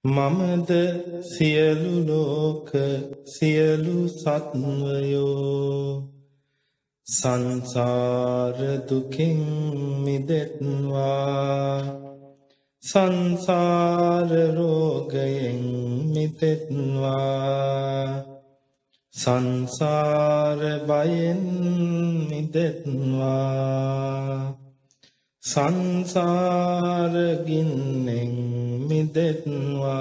මමද සියලු ලෝක සියලු සත්වයෝ සංසාර දුකින් මිදෙත්වා සංසාර රෝගයෙන් මිදෙත්වා සංසාර බයෙන් මිදෙත්වා සංසාර ගින්නෙන් මිදෙත්වා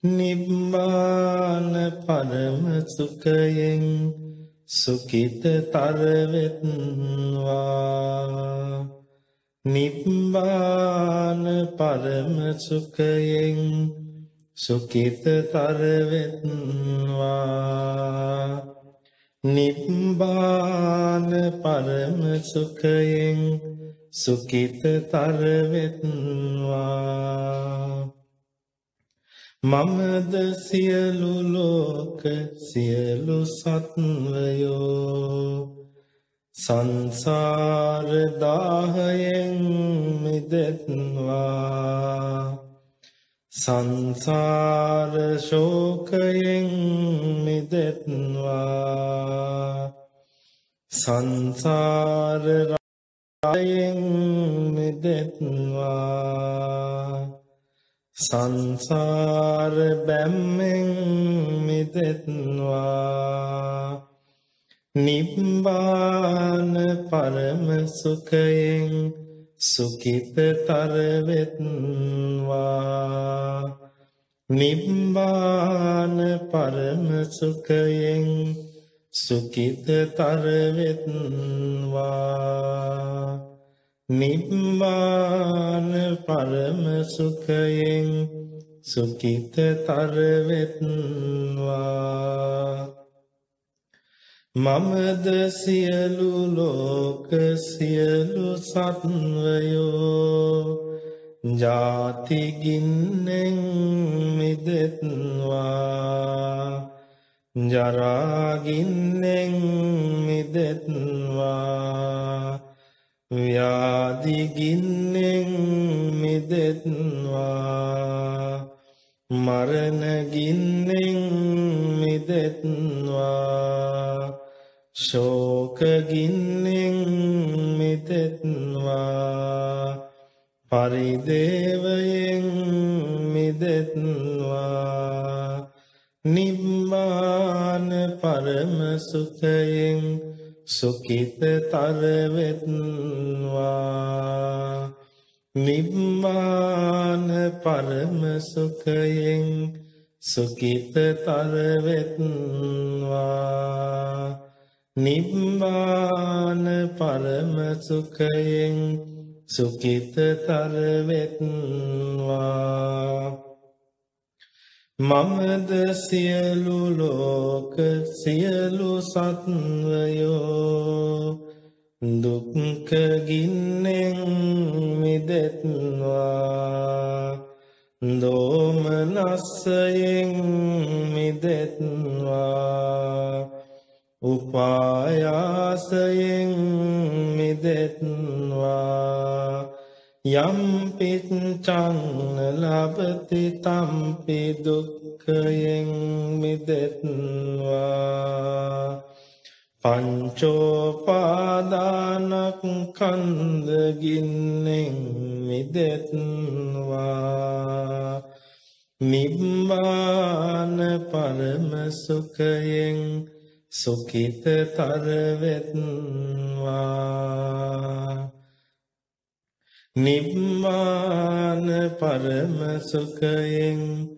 නිබ්බාන පරම සුඛයෙන් සුඛිතතර වෙත්වා නිබ්බාන පරම සුඛයෙන් සුඛිතතර වෙත්වා නිබ්බාන පරම සුඛයෙන් සුඛිතතර වෙත්වා මමද සියලු ලෝක සියලු සත්වයෝ සංසාර දාහයෙන් මිදෙත්වා සංසාර ශෝකයෙන් මිදෙත්වා සංසාර රායෙන් මිදෙත්වා සංසාර බැම්මෙන් මිදෙත්වා නිබ්බාන පරම සුඛයෙන් සුඛිතතර වෙත්වා නිබ්බාන පරම සුඛයෙන් සුඛිතතර වෙත්වා නිබ්බාන පරම සුඛයෙන් සුඛිතතර වෙත්වා මමද සියලු ලෝක සියලු සත්වයෝ ජාති ගින්නෙන් මිදෙත්වා ජරා ගින්නෙන් මිදෙත්වා ව්‍යාධි ගින්නෙන් මිදෙත්වා මරණ ගින්නෙන් මිදෙත්වා ශෝක ගින්නෙන් මිදෙත්වා පරිදේවයෙන් මිදෙත්වා නිබ්බාන පරම සුඛයෙන් සුඛිතතර වෙත්වා නිබ්බාන පරම සුඛයෙන් සුඛිතතර වෙත්වා නිබ්බාන පරම සුඛයෙන් සුඛිතතර වෙත්වා මමද සියලු ලෝක සියලු සත්වයෝ දුක්ඛ ගින්නෙන් මිදෙත්වා දෝමනස්සයෙන් මිදෙත්වා උපායාසයෙන් මිදෙත්වා යම්පිච්ඡං ලබති තම්පි දුක්ඛයෙන් මිදෙත්වා පංචෝපාදානස්කන්ධ ගින්නෙන් මිදෙත්වා නිබ්බාන පරම සුඛයෙන් සුඛිතතර වෙත්වා නිබ්බාන පරම සුඛයෙන්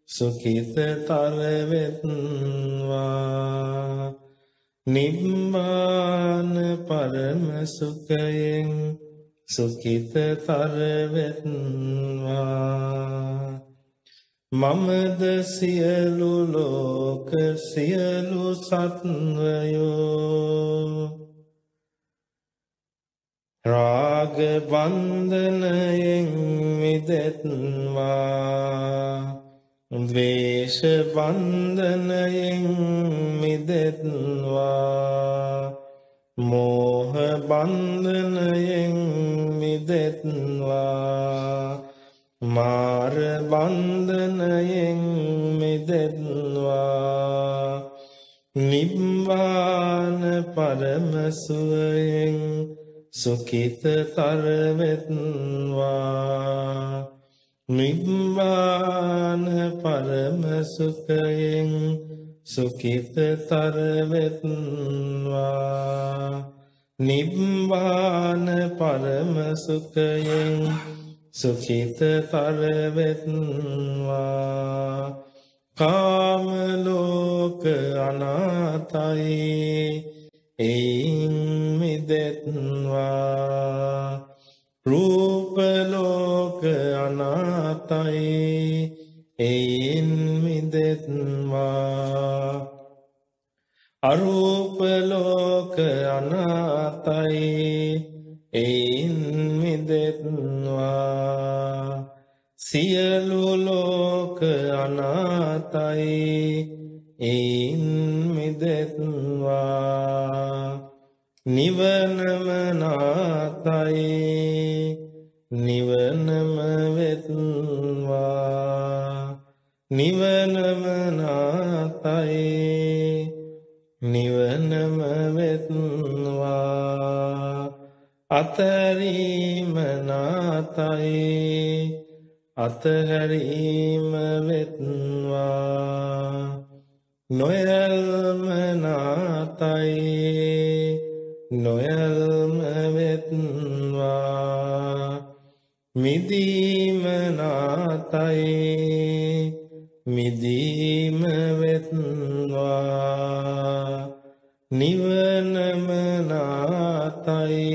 සුඛිතතර වෙත්වා නිබ්බාන පරම සුඛයෙන් සුඛිතතර වෙත්වා මමද සියලු ලෝක සියලු සත්වයෝ රාග බන්ධනයෙන් මිදෙත්වා ද්වේෂ බන්ධනයෙන් මිදෙත්වා මෝහ බන්ධනයෙන් මිදෙත්වා මාර බන්ධනයෙන් මිදෙත්වා නිබ්බාන පරම සුවයෙන් සුඛිතතර වෙත්වා නිබ්බාන පරම සුඛයෙන් සුඛිතතර වෙත්වා නිබ්බාන පරම සුඛයෙන් සුඛිතතර වෙත්වා කාම ලෝක අනාතයි එයින් මිදෙත්වා රූප ලෝක අනාතයි එයින් මිදෙත්වා අරූප ලෝක අනාතයි එයින් මිදෙත්වා සියලු ලෝක අනාතයි එයින් මිදෙත්වා නිවනම නාතයි නිවනම වෙත්වා නිවනම නාතයි නිවනම වෙත්වා අතරීම නාතයි අතහැරීම වෙත්වා නොයල්ම නාතයි නොයල්ම වෙත්වා මිදීම නාතයි මිදීම වෙත්වා නිවනම නාතයි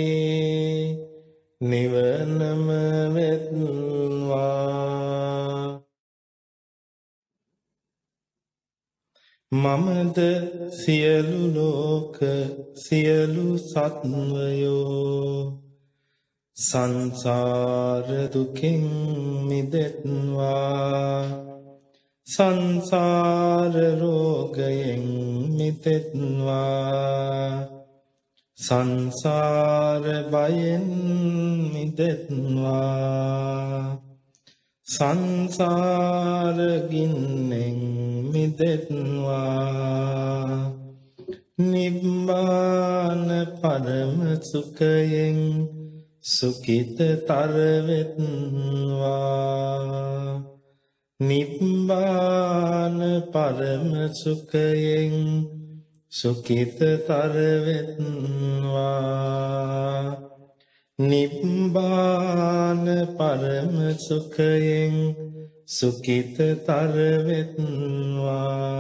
නිවනම වෙත්වා මමද සියලු ලෝක සියලු සත්වයෝ සංසාර දුකින් මිදෙත්වා සංසාර රෝගයෙන් මිදෙත්වා සංසාර බයෙන් මිදෙත්වා සංසාර ගින්නෙන් මිදෙත්වා නිබ්බාන පරම සුඛයෙන් සුඛිතතර වෙත්වා නිබ්බාන පරම සුඛයෙන් සුඛිතතර වෙත්වා නිබ්බාන පරම සුඛයෙන් සුඛිතතර වෙත්වා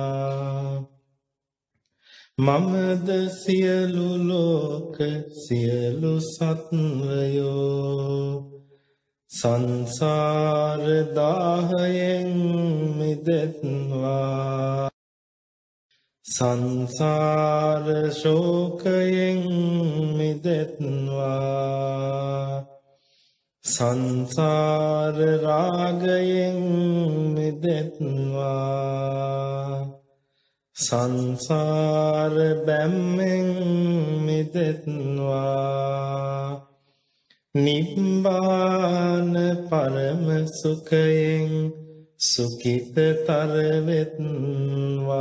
මමද සියලු ලෝක සියලු සත්වයෝ සංසාර දාහයෙන් මිදෙත්වා සංසාර ශෝකයෙන් මිදෙත්වා සංසාර රාගයෙන් මිදෙත්වා සංසාර බැම්මෙන් මිදෙත්වා නිබ්බාන පරම සුඛයෙන් සුඛිතතර වෙත්වා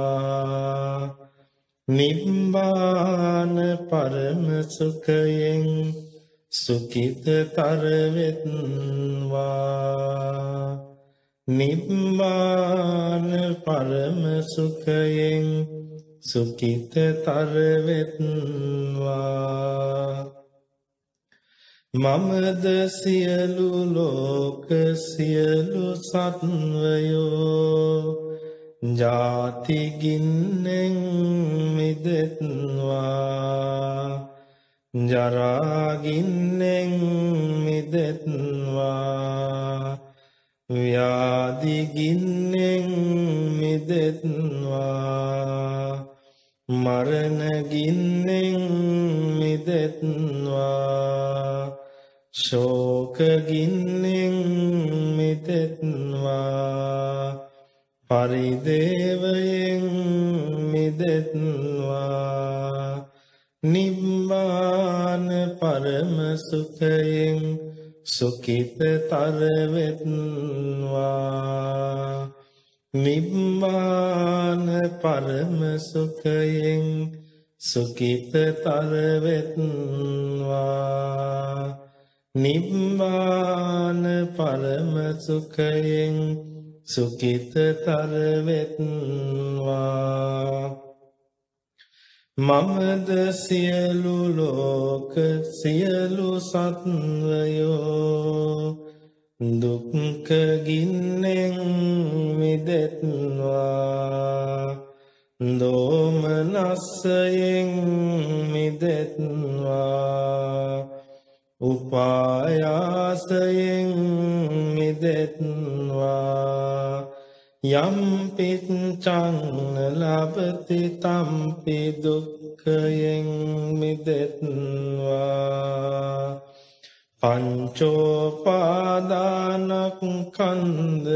නිබ්බාන පරම සුඛයෙන් සුඛිතතර වෙත්වා නිබ්බාන පරම සුඛයෙන් සුඛිතතර වෙත්වා මමද සියලු ලෝක සියලු සත්වයෝ ජාති ගින්නෙන් මිදෙත්වා ජරා ගින්නෙන් මිදෙත්වා ව්‍යාධි ගින්නෙන් මිදෙත්වා මරණ ගින්නෙන් මිදෙත්වා ශෝක ගින්නෙන් මිදෙත්වා පරිදේවයෙන් මිදෙත්වා නිබ්බාන පරම සුඛයෙන් සුඛිතතර වෙත්වා නිබ්බාන පරම සුඛයෙන් සුඛිතතර වෙත්වා නිබ්බාන පරම සුඛයෙන් සුඛිතතර වෙත්වා මමද සියලු ලෝක සියලු සත්වයෝ දුක්ඛ ගින්නෙන් මිදෙත්වා දෝමනස්සයෙන් මිදෙත්වා උපායාසයෙන් මිදෙත්වා යම් පිච්ඡං ලබති තම්පි දුක්ඛයෙන් මිදෙත්වා පංචෝපාදානස්කන්ධ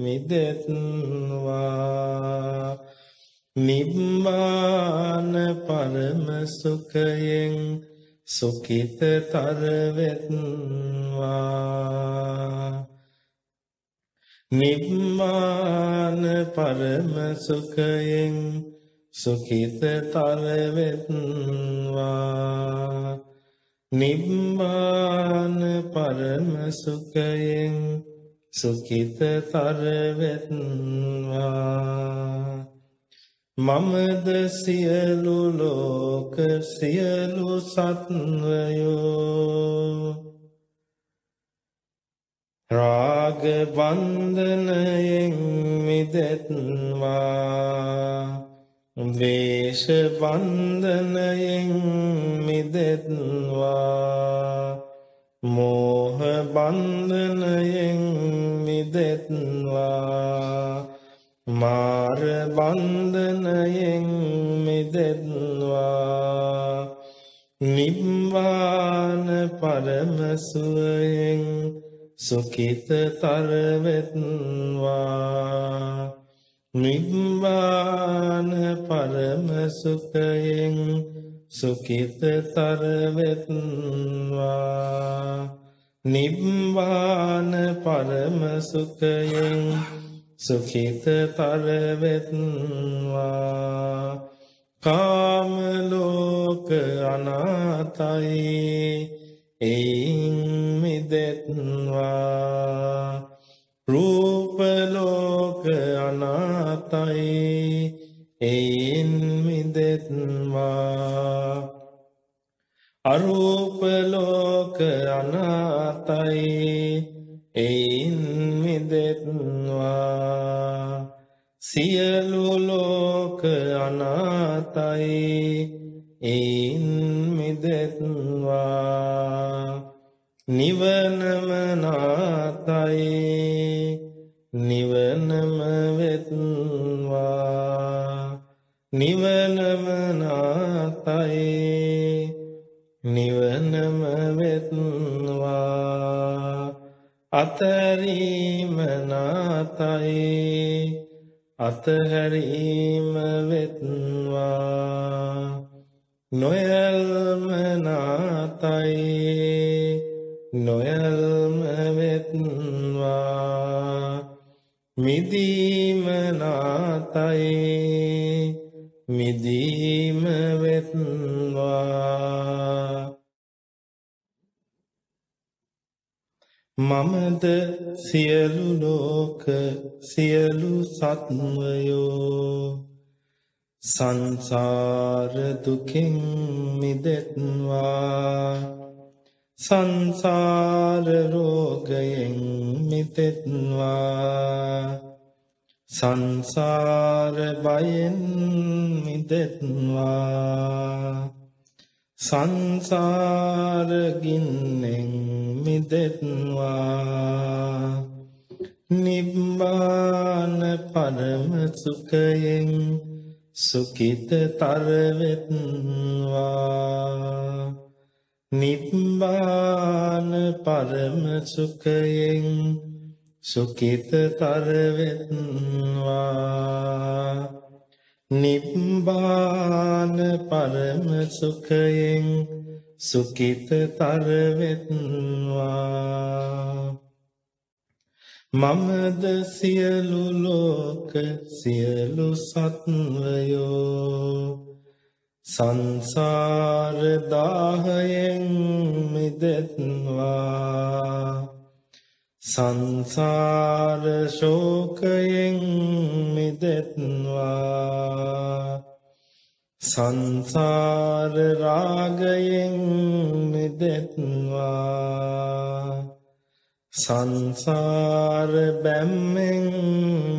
මිදෙත්වා නිබ්බාන පරම සුඛයෙන් සුඛිතතර වෙත්වා නිබ්බාන පරම සුඛයෙන් සුඛිතතර වෙත්වා නිබ්බාන පරම සුඛයෙන් සුඛිතතර වෙත්වා මමද සියලු ලෝක සියලු සත්වයෝ රාග බන්ධනයෙන් මිදෙත්වා ද්වේෂ බන්ධනයෙන් මිදෙත්වා මෝහ බන්ධනයෙන් මිදෙත්වා මාර බන්ධනයෙන් මිදෙත්වා නිබ්බාන පරම සුවයෙන් සුඛිතතර වෙත්වා නිබ්බාන පරම සුඛයෙන් සුඛිතතර වෙත්වා නිබ්බාන පරම සුඛයෙන් සුඛිතතර වෙත්වා කාම ලෝක අනාතයි එයින් මිදෙත්වා රූප ලෝක අනාතයි එයින් මිදෙත්වා අරූප ලෝක අනාතයි එයින් මිදෙත්වා සියලු ලෝක අනාතයි එයින් මිදෙත්වා නිවනම නාතයි නිවනම වෙත්වා නිවනම නාතයි නිවනම වෙත්වා අතරීම නාතයි අතහැරීම වෙත්වා නොයල්ම නාතයි නොයල්ම වෙත්වා මිදීම නාතයි මිදීම වෙත්වා මමද සියලු ලෝක සියලු සත්වයෝ සංසාර දුකින් මිදෙත්වා සංසාර රෝගයෙන් මිදෙත්වා සංසාර බයෙන් මිදෙත්වා සංසාර ගින්නෙන් මිදෙත්වා නිබ්බාන පරම සුඛයෙන් සුඛිතතර වෙත්වා නිබ්බාන පරම සුඛයෙන් සුඛිතතර වෙත්වා නිබ්බාන පරම සුඛයෙන් සුඛිතතර වෙත්වා මමද සියලු ලෝක සියලු සත්වයෝ සංසාර දාහයෙන් මිදෙත්වා සංසාර ශෝකයෙන් මිදෙත්වා සංසාර රාගයෙන් මිදෙත්වා සංසාර බැම්මෙන්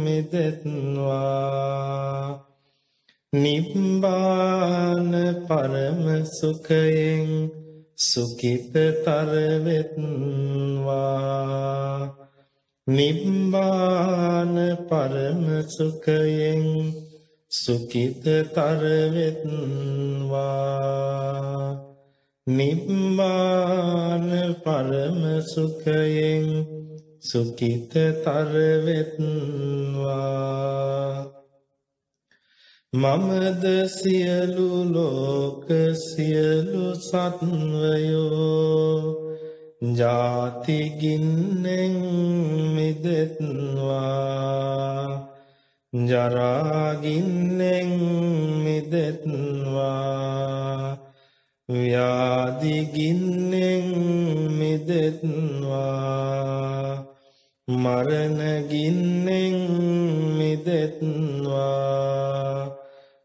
මිදෙත්වා නිබ්බාන පරම සුඛයෙන් සුඛිතතර වෙත්වා නිබ්බාන පරම සුඛයෙන් සුඛිතතර වෙත්වා නිබ්බාන පරම සුඛයෙන් සුඛිතතර වෙත්වා මමද සියලු ලෝක සියලු සත්වයෝ ජාති ගින්නෙන් මිදෙත්වා ජරා ගින්නෙන් මිදෙත්වා ව්‍යාධි ගින්නෙන් මිදෙත්වා මරණ ගින්නෙන් මිදෙත්වා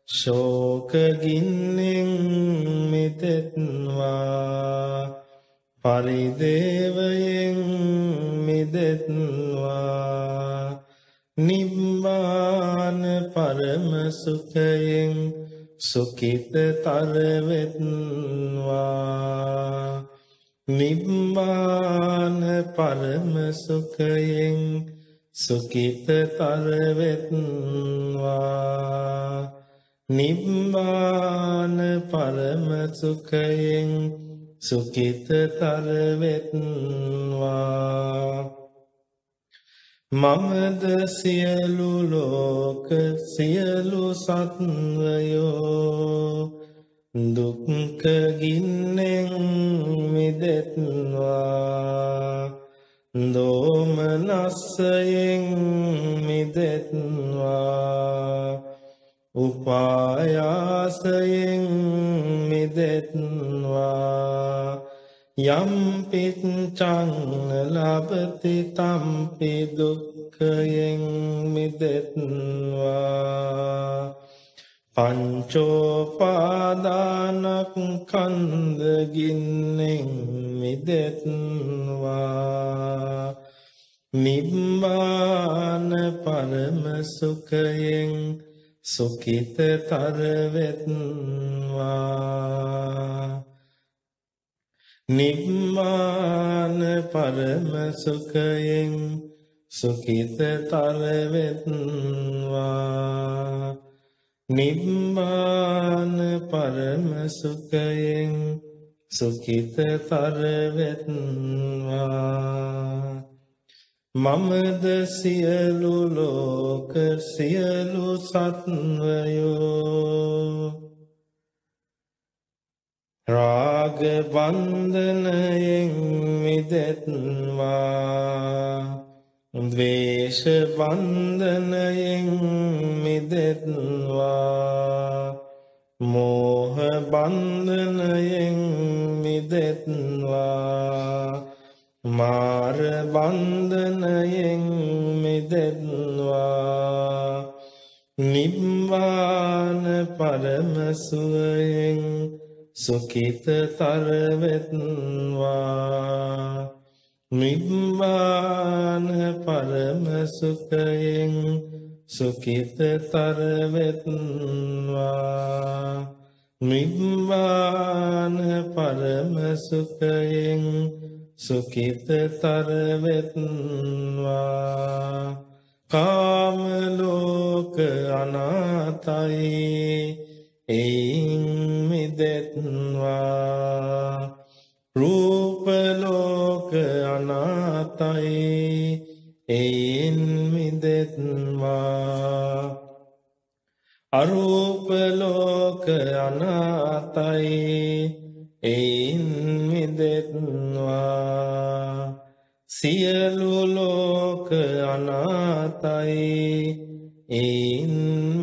ශෝක ගින්නෙන් මිදෙත්වා පරිදේවයෙන් මිදෙත්වා නිබ්බාන පරම සුඛයෙන් සුඛිතතර වෙත්වා නිබ්බාන පරම සුඛයෙන් සුඛිතතර වෙත්වා නිබ්බාන පරම සුඛයෙන් සුඛිතතර වෙත්වා මමද සියලු ලෝක සියලු සත්වයෝ දුක්ඛ ගින්නෙන් මිදෙත්වා දෝමනස්සයෙන් මිදෙත්වා උපායාසයෙන් මිදෙත්වා යම් පිච්ඡං ලබති තම්පි දුක්ඛයෙන් මිදෙත්වා පංචෝපාදානස්කන්ධ ගින්නෙන් මිදෙත්වා නිබ්බාන පරම සුඛයෙන් සුඛිතතර වෙත්වා නිබ්බාන පරම සුඛයෙන් සුඛිතතර වෙත්වා නිබ්බාන පරම සුඛයෙන් සුඛිතතර වෙත්වා මමද සියලු ලෝක සියලු සත්වයෝ රාග බන්ධනයෙන් මිදෙත්වා ද්වේෂ බන්ධනයෙන් මිදෙත්වා මෝහ බන්ධනයෙන් මිදෙත්වා මාර බන්ධනයෙන් මිදෙත්වා නිබ්බාන පරම සුවයෙන් සුඛිතතර වෙත්වා නිබ්බාන පරම සුඛයෙන් සුඛිතතර වෙත්වා නිබ්බාන පරම සුඛයෙන් සුඛිතතර වෙත්වා කාම ලෝක අනාතයි එයින් මිදෙත්වා රූප ලෝක අනාතයි එයින් මිදෙත්වා අරූප ලෝක අනාතයි එයින් මිදෙත්වා සියලු ලෝක අනාතයි එයින්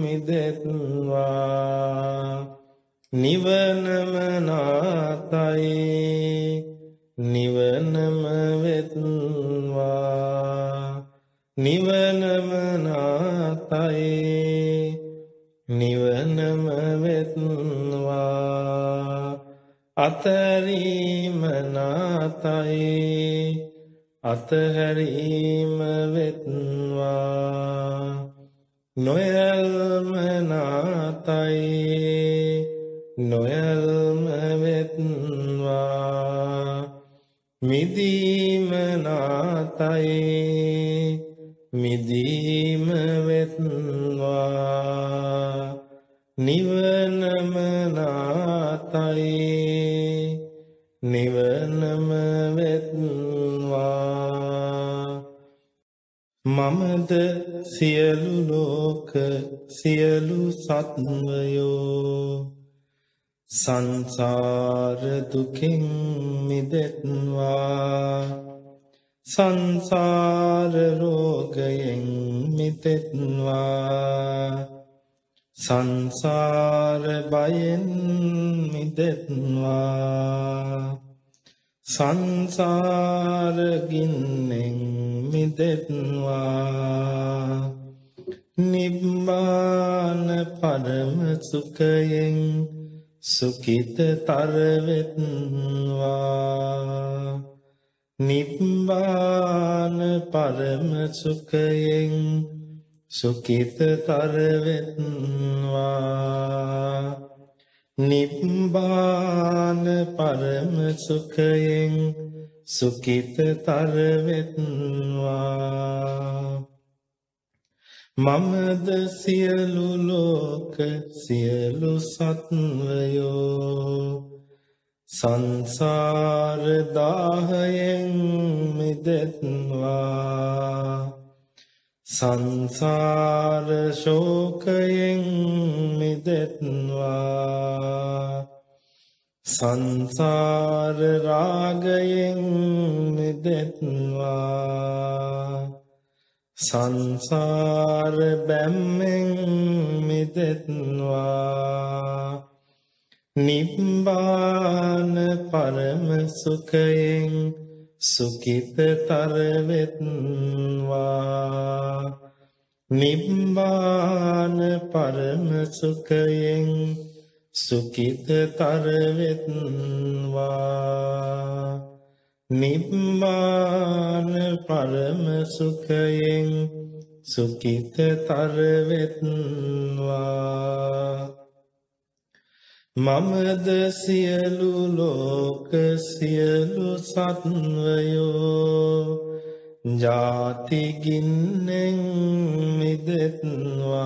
මිදෙත්වා නිවනම නාතයි නිවනම වෙත්වා නිවනම නාතයි නිවනම වෙත්වා අතරීම නාතයි අතහැරීම වෙත්වා නොයල්ම නාතයි නොයල්ම වෙත්වා මිදීම නාතයි මිදීම වෙත්වා නිවනම නාතයි නිවනම වෙත්වා මමද සියලු ලෝක සියලු සත්වයෝ සංසාර දුකෙන් මිදෙත්වා සංසාර රෝගයෙන් මිදෙත්වා සංසාර බයෙන් මිදෙත්වා සංසාර ගින්නෙන් මිදෙත්වා නිබ්බාන පරම සුඛයෙන් සුඛිතතර වෙත්වා නිබ්බාන පරම සුඛයෙන් සුඛිතතර වෙත්වා නිබ්බාන පරම සුඛයෙන් සුඛිතතර වෙත්වා මමද සියලු ලෝක සියලු සත්වයෝ සංසාර දාහයෙන් මිදෙත්වා සංසාර ශෝකයෙන් මිදෙත්වා සංසාර රාගයෙන් මිදෙත්වා සංසාර බැම්මෙන් මිදෙත්වා නිබ්බාන පරම සුඛයෙන් සුඛිතතර වෙත්වා නිබ්බාන පරම සුඛයෙන් සුඛිතතර වෙත්වා නිබ්බාන පරම සුඛයෙන් සුඛිතතර වෙත්වා මමද සියලු ලෝක සියලු සත්වයෝ ජාති ගින්නෙන් මිදෙත්වා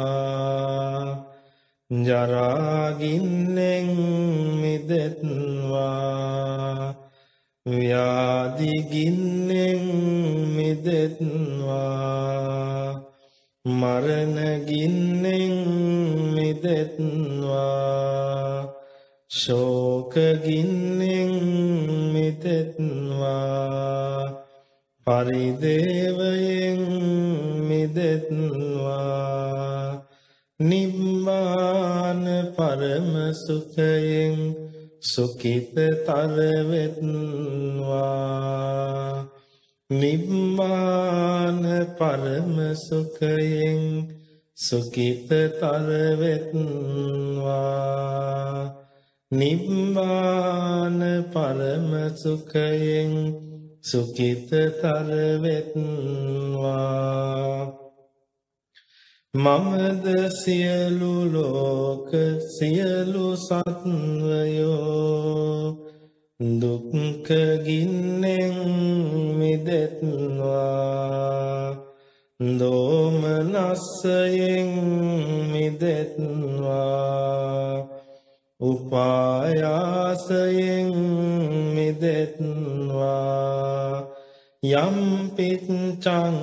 ජරා ගින්නෙන් මිදෙත්වා ව්‍යාධි ගින්නෙන් මිදෙත්වා මරණ ගින්නෙන් මිදෙත්වා ශෝක ගින්නෙන් මිදෙත්වා පරිදේවයෙන් මිදෙත්වා නිබ්බාන පරම සුඛයෙන් සුඛිතතර වෙත්වා නිබ්බාන පරම සුඛයෙන් සුඛිතතර වෙත්වා නිබ්බාන පරම සුඛයෙන් සුඛිතතර වෙත්වා මමද සියලු ලෝක සියලු සත්වයෝ දුක්ඛ ගින්නෙන් මිදෙත්වා දෝමනස්සයෙන් මිදෙත්වා උපායාසයෙන් මිදෙත්වා යම්පිච්ඡං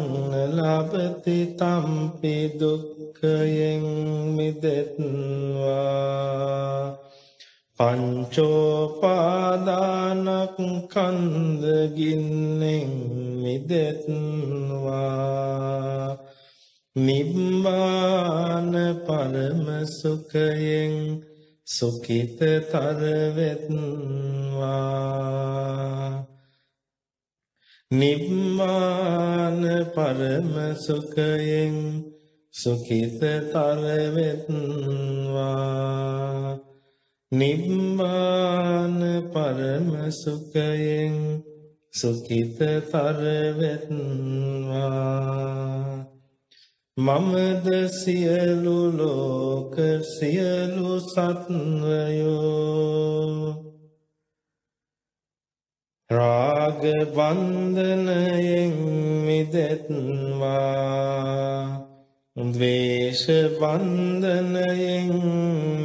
ලබති තම්පි දුක්ඛයෙන් මිදෙත්වා පංචෝපාදානස්කන්ධගින්නෙන් මිදෙත්වා නිබ්බාන පරම සුඛයෙන් සුඛිතතර වෙත්වා නිබ්බාන පරම සුඛයෙන් සුඛිතතර වෙත්වා නිබ්බාන පරම සුඛයෙන් සුඛිතතර වෙත්වා මමද සියලු ලෝක සියලු සත්වයෝ රාග බන්ධනයෙන් මිදෙත්වා ද්වේෂ බන්ධනයෙන්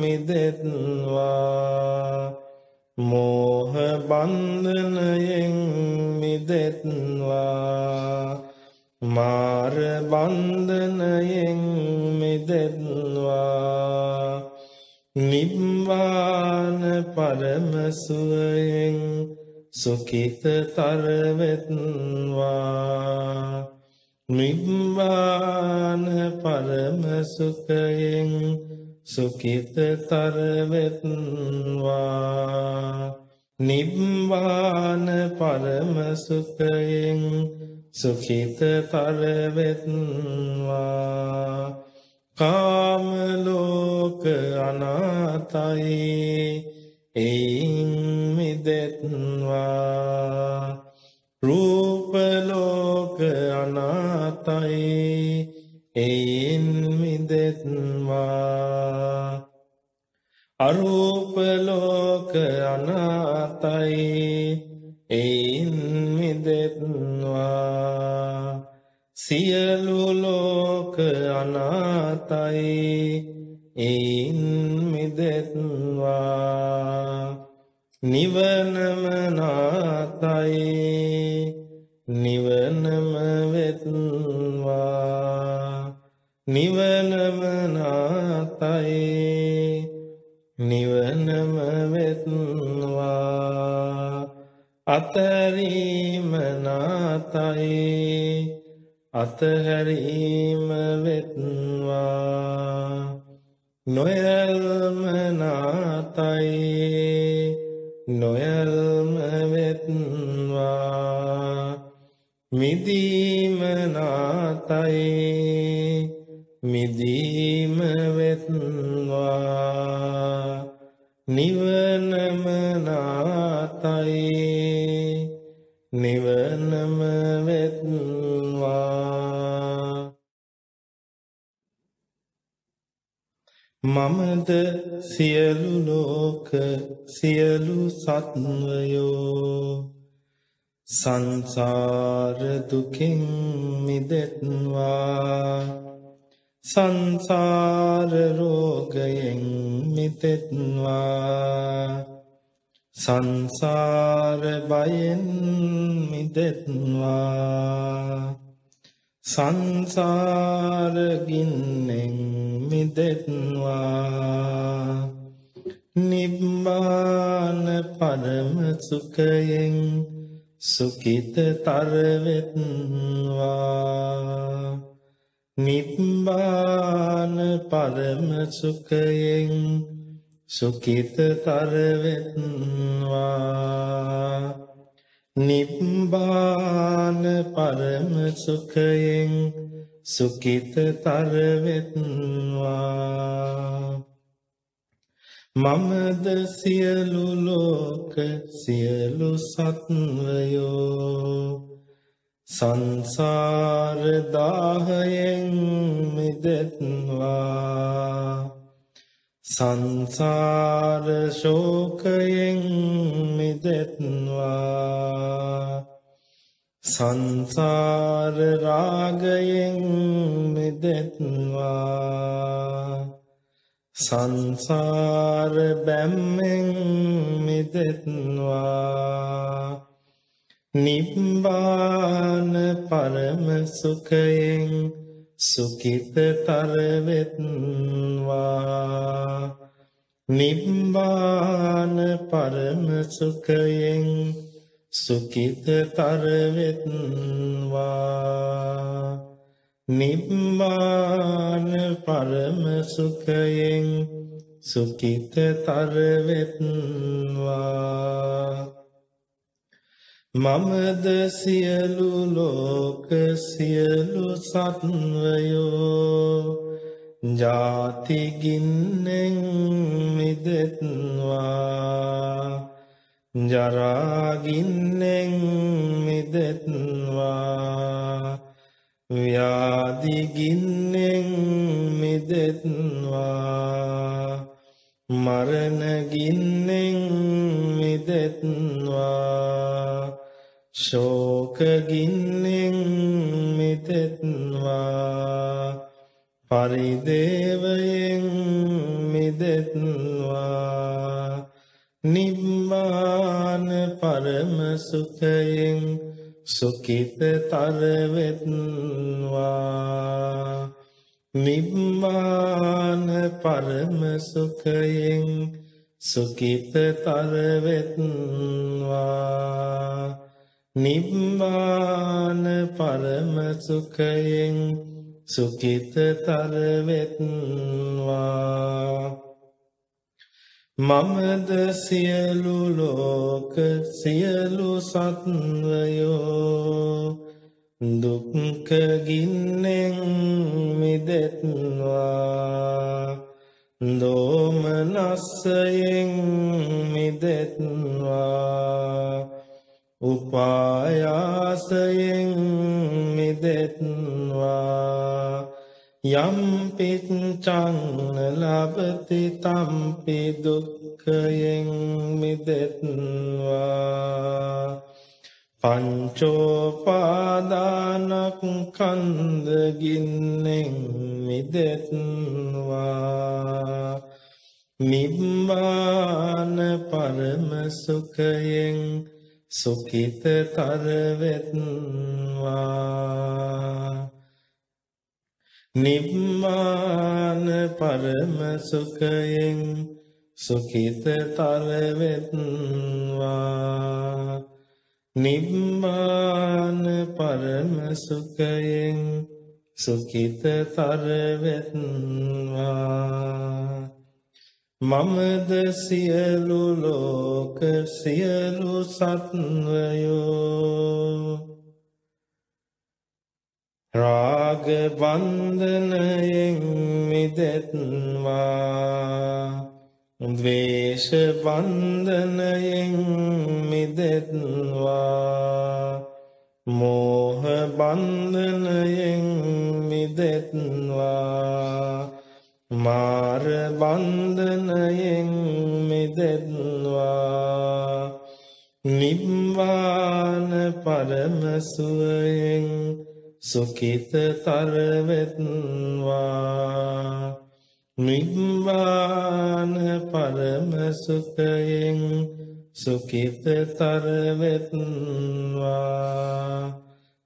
මිදෙත්වා මෝහ බන්ධනයෙන් මිදෙත්වා මාර බන්ධනයෙන් මිදෙත්වා නිබ්බාන පරම සුවයෙන් සුඛිතතර වෙත්වා නිබ්බාන පරම සුඛයෙන් සුඛිතතර වෙත්වා නිබ්බාන පරම සුඛයෙන් සුඛිතතර වෙත්වා කාම ලෝක අනාතයි එයින් මිදෙත්වා රූප ලෝක අනාතයි එයින් මිදෙත්වා අරූප ලෝක අනාතයි එයින් මිදෙත්වා සියලු ලෝක අනාතයි එයින් මිදෙත්වා නිවනම නාතයි නිවනම වෙත්වා නිවනම නාතයි නිවනම වෙත්වා අතරීම නාතයි අතහැරීම වෙත්වා නොයල්ම නාතයි නොයල්ම වෙත්වා මිදීම නාතයි මිදීම වෙත්වා නිවනම නාතයි නිවනම වෙත්වා මමද සියලු ලෝක සියලු සත්වයෝ සංසාර දුකින් මිදෙත්වා සංසාර රෝගයෙන් මිදෙත්වා සංසාර බයෙන් මිදෙත්වා සංසාර ගින්නෙන් මිදෙත්වා නිබ්බාන පරම සුඛයෙන් සුඛිතතර වෙත්වා නිබ්බාන පරම සුඛයෙන් සුඛිතතර වෙත්වා නිබ්බාන පරම සුඛයෙන් සුඛිතතර වෙත්වා මමද සියලු ලෝක සියලු සත්වයෝ සංසාර දාහයෙන් මිදෙත්වා සංසාර ශෝකයෙන් මිදෙත්වා සංසාර රාගයෙන් මිදෙත්වා සංසාර බැම්මෙන් මිදෙත්වා නිබ්බාන පරම සුඛයෙන් සුඛිතතර වෙත්වා නිබ්බාන පරම සුඛයෙන් සුඛිතතර වෙත්වා නිබ්බාන පරම සුඛයෙන් සුඛිතතර වෙත්වා මමද සියලු ලෝක සියලු සත්වයෝ ජාති ගින්නෙන් මිදෙත්වා ජරා ගින්නෙන් මිදෙත්වා ව්‍යාධි ගින්නෙන් මිදෙත්වා මරණ ගින්නෙන් මිදෙත්වා ශෝක ගින්නෙන් මිදෙත්වා පරිදේවයෙන් මිදෙත්වා නිබ්බාන පරම සුඛයෙන් සුඛිතතර වෙත්වා නිබ්බාන පරම සුඛයෙන් සුඛිතතර වෙත්වා නිබ්බාන පරම සුඛයෙන් සුඛිතතර වෙත්වා මමද සියලු ලෝක සියලු සත්වයෝ දුක්ඛ ගින්නෙන් මිදෙත්වා දෝමනස්සයෙන් මිදෙත්වා උපායාසයෙන් මිදෙත්වා යම් පිච්ඡං ලබති තම්පි දුක්ඛයෙන් මිදෙත්වා පංචෝපාදානස්කන්ධ ගින්නෙන් මිදෙත්වා නිබ්බාන පරම සුඛයෙන් සුඛිතතර වෙත්වා නිබ්බාන පරම සුඛයෙන් සුඛිතතර වෙත්වා නිබ්බාන පරම සුඛයෙන් සුඛිතතර වෙත්වා මමද සියලු ලෝක සියලු සත්වයෝ රාග බන්ධනයෙන් මිදෙත්වා ද්වේෂ බන්ධනයෙන් මිදෙත්වා මෝහ බන්ධනයෙන් මිදෙත්වා මාර බන්ධනයෙන් මිදෙත්වා නිබ්බාන පරම සුවයෙන් සුඛිතතර වෙත්වා නිබ්බාන පරම සුඛයෙන් සුඛිතතර වෙත්වා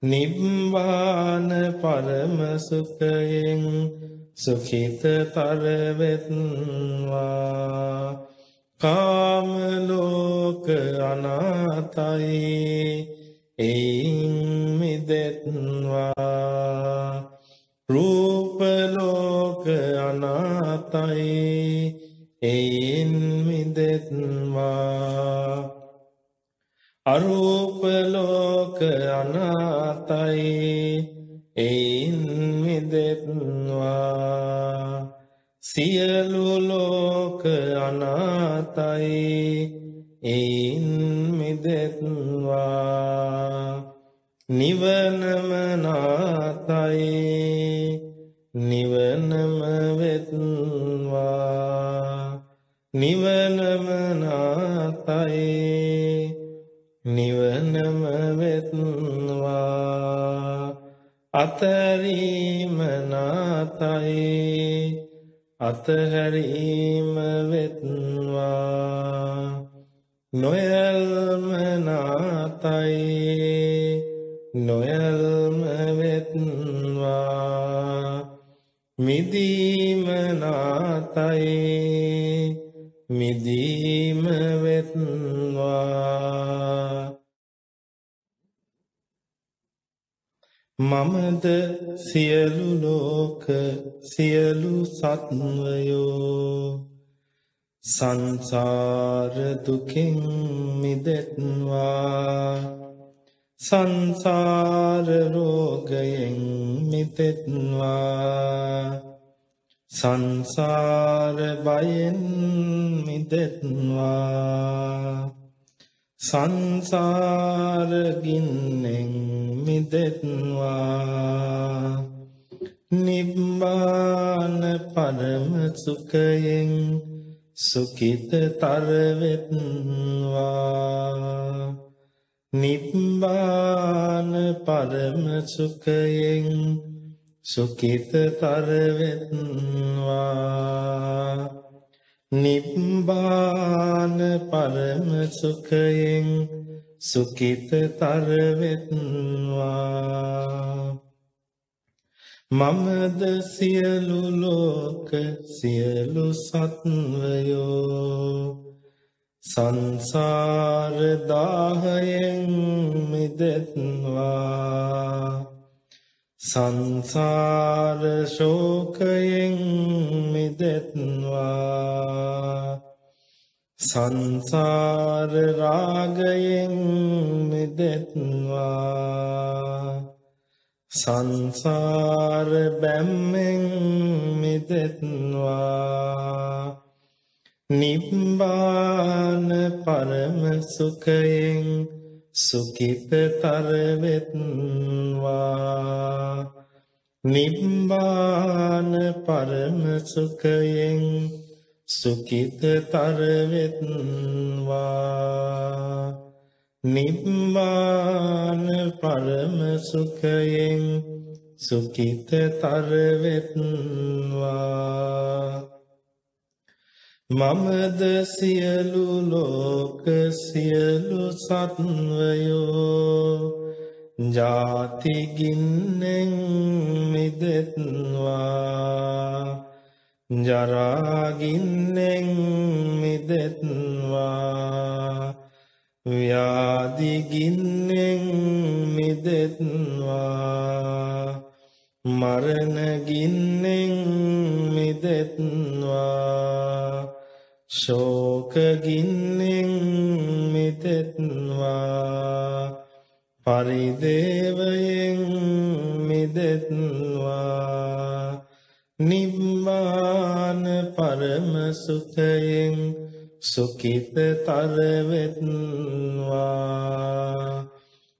නිබ්බාන පරම සුඛයෙන් සුඛිතතර වෙත්වා කාම ලෝක අනාතයි එයින් මිදෙත්වා රූප ලෝක අනාතයි එයින් මිදෙත්වා අරූප ලෝක අනාතයි එයින් මිදෙත්වා සියලු ලෝක අනාතයි එයින් මිදෙත්වා නිවනම නාතයි නිවනම වෙත්වා නිවනම නාතයි නිවනම වෙත්වා අතරීම නාතයි අතහැරීම වෙත්වා නොයල්ම නාතයි නොයල්ම වෙත්වා මිදීම නාතයි මිදීම වෙත්වා මමද සියලු ලෝක සියලු සත්වයෝ සංසාර දුකින් මිදෙත්වා සංසාර රෝගයෙන් මිදෙත්වා සංසාර බයෙන් මිදෙත්වා සංසාර ගින්නෙන් මිදෙත්වා නිබ්බාන පරම සුඛයෙන් සුඛිතතර වෙත්වා නිබ්බාන පරම සුඛයෙන් සුඛිතතර වෙත්වා නිබ්බාන පරම සුඛයෙන් සුඛිතතර වෙත්වා මමද සියලු ලෝක සියලු සත්වයෝ සංසාර දාහයෙන් මිදෙත්වා සංසාර ශෝකයෙන් මිදෙත්වා සංසාර රාගයෙන් මිදෙත්වා සංසාර බැම්මෙන් මිදෙත්වා නිබ්බාන පරම සුඛයෙන් සුඛිතතර වෙත්වා නිබ්බාන පරම සුඛයෙන් සුඛිතතර වෙත්වා නිබ්බාන පරම සුඛයෙන් සුඛිතතර වෙත්වා මමද සියලු ලෝක සියලු සත්වයෝ ජාති ගින්නෙන් මිදෙත්වා ජරා ගින්නෙන් මිදෙත්වා ව්‍යාධි ගින්නෙන් මිදෙත්වා මරණ ගින්නෙන් මිදෙත්වා ශෝක ගින්නෙන් මිදෙත්වා පරිදේවයෙන් මිදෙත්වා නිබ්බාන පරම සුඛයෙන් සුඛිතතර වෙත්වා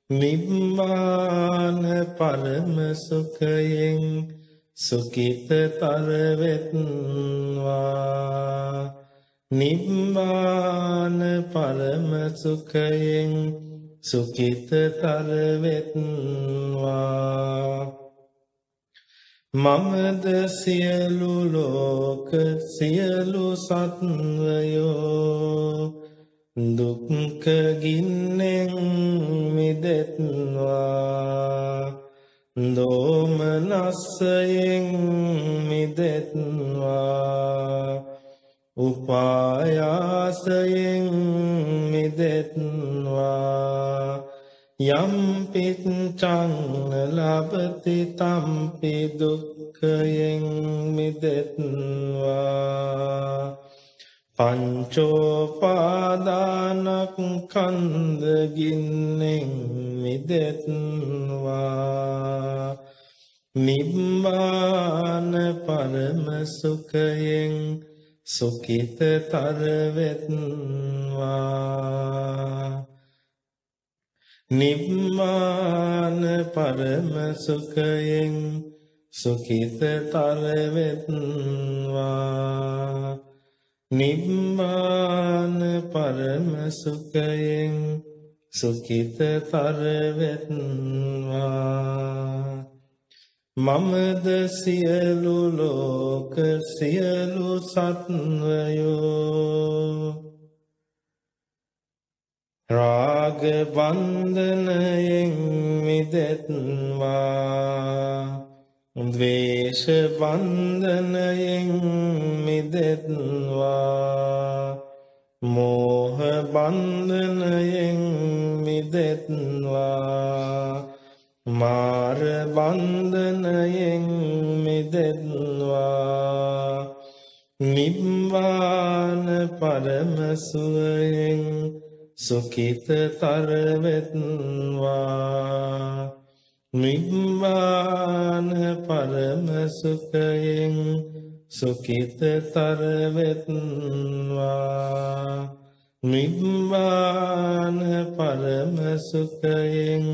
නිබ්බාන පරම සුඛයෙන් සුඛිතතර වෙත්වා නිබ්බාන පරම සුඛයෙන් සුඛිතතර වෙත්වා මමද සියලු ලෝක සියලු සත්වයෝ දුක්ඛ ගින්නෙන් මිදෙත්වා දෝමනස්සයෙන් මිදෙත්වා උපායාසයෙන් මිදෙත්වා යම්පිච්ඡං ලබති තම්පි දුක්ඛයෙන් මිදෙත්වා පංචෝපාදානස්කන්ධ ගින්නෙන් මිදෙත්වා නිබ්බාන පරම සුඛයෙන් සුඛිතතර වෙත්වා නිබ්බාන පරම සුඛයෙන් සුඛිතතර වෙත්වා නිබ්බාන පරම සුඛයෙන් සුඛිතතර වෙත්වා මමද සියලු ලෝක සියලු සත්වයෝ රාග බන්ධනයෙන් මිදෙත්වා ද්වේෂ ක්ලේශ බන්ධනයෙන් මිදෙත්වා මෝහ බන්ධනයෙන් මිදෙත්වා මාර බන්ධනයෙන් මිදෙත්වා නිබ්බාන පරම සුවයෙන් සුඛිතතර වෙත්වා නිබ්බාන පරම සුඛයෙන් සුඛිතතර වෙත්වා නිබ්බාන පරම සුඛයෙන්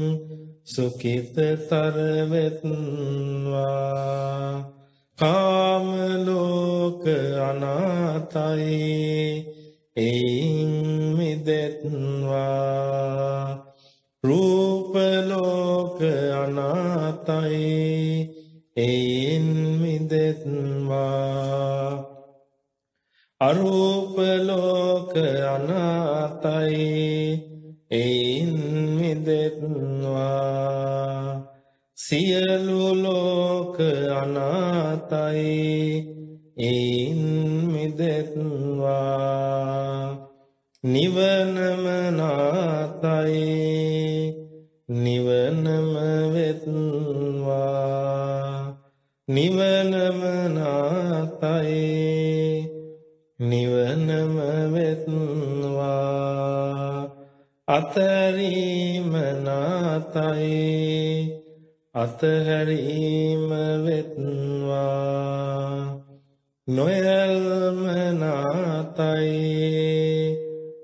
සුඛිතතර වෙත්වා කාම ලෝක අනාතයි එයින් මිදෙත්වා රූප ලෝක අනාතයි එයින් මිදෙත්වා අරූප ලෝක අනාතයි එයින් මිදෙත්වා සියලු ලෝක අනාතයි එයින් මිදෙත්වා නිවනම නාතයි නිවනම වෙත්වා නිවනම නාතයි නිවනම වෙත්වා අතරීම නාතයි අතහැරීම වෙත්වා නොයල්ම නාතයි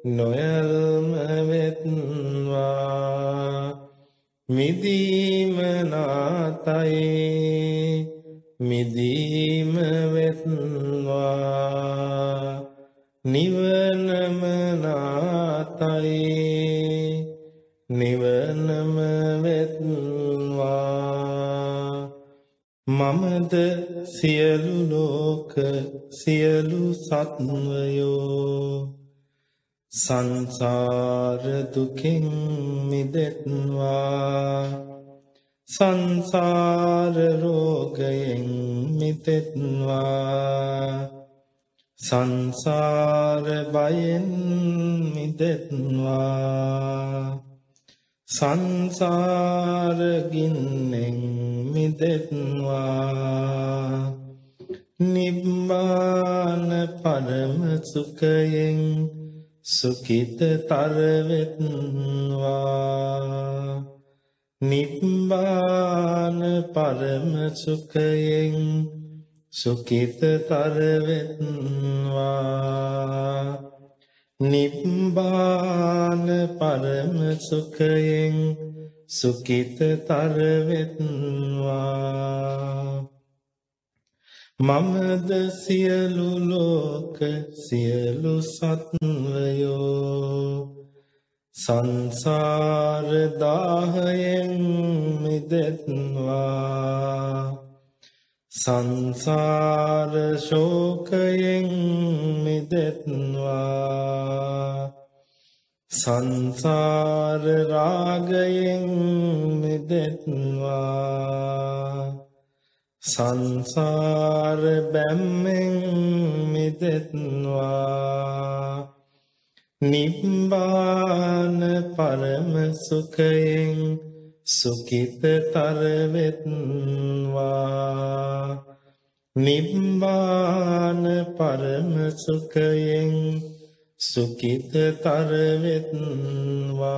නොයල්ම වෙත්වා මිදීම නාතයි මිදීම වෙත්වා නිවනම නාතයි නිවනම වෙත්වා මමද සියලු ලෝක සියලු සත්වයෝ සංසාර දුකෙන් මිදෙත්වා සංසාර රෝගයෙන් මිදෙත්වා සංසාර බයෙන් මිදෙත්වා සංසාර ගින්නෙන් මිදෙත්වා නිබ්බාන පරම සුඛයෙන් සුඛිතතර වෙත්වා නිබ්බාන පරම සුඛයෙන් සුඛිතතර වෙත්වා නිබ්බාන පරම සුඛයෙන් සුඛිතතර වෙත්වා මමද සියලු ලෝක සියලු සත්වයෝ සංසාර දාහයෙන් මිදෙත්වා සංසාර ශෝකයෙන් මිදෙත්වා සංසාර රාගයෙන් මිදෙත්වා සංසාර බැම්මෙන් මිදෙත්වා නිබ්බාන පරම සුඛයෙන් සුඛිතතර වෙත්වා නිබ්බාන පරම සුඛයෙන් සුඛිතතර වෙත්වා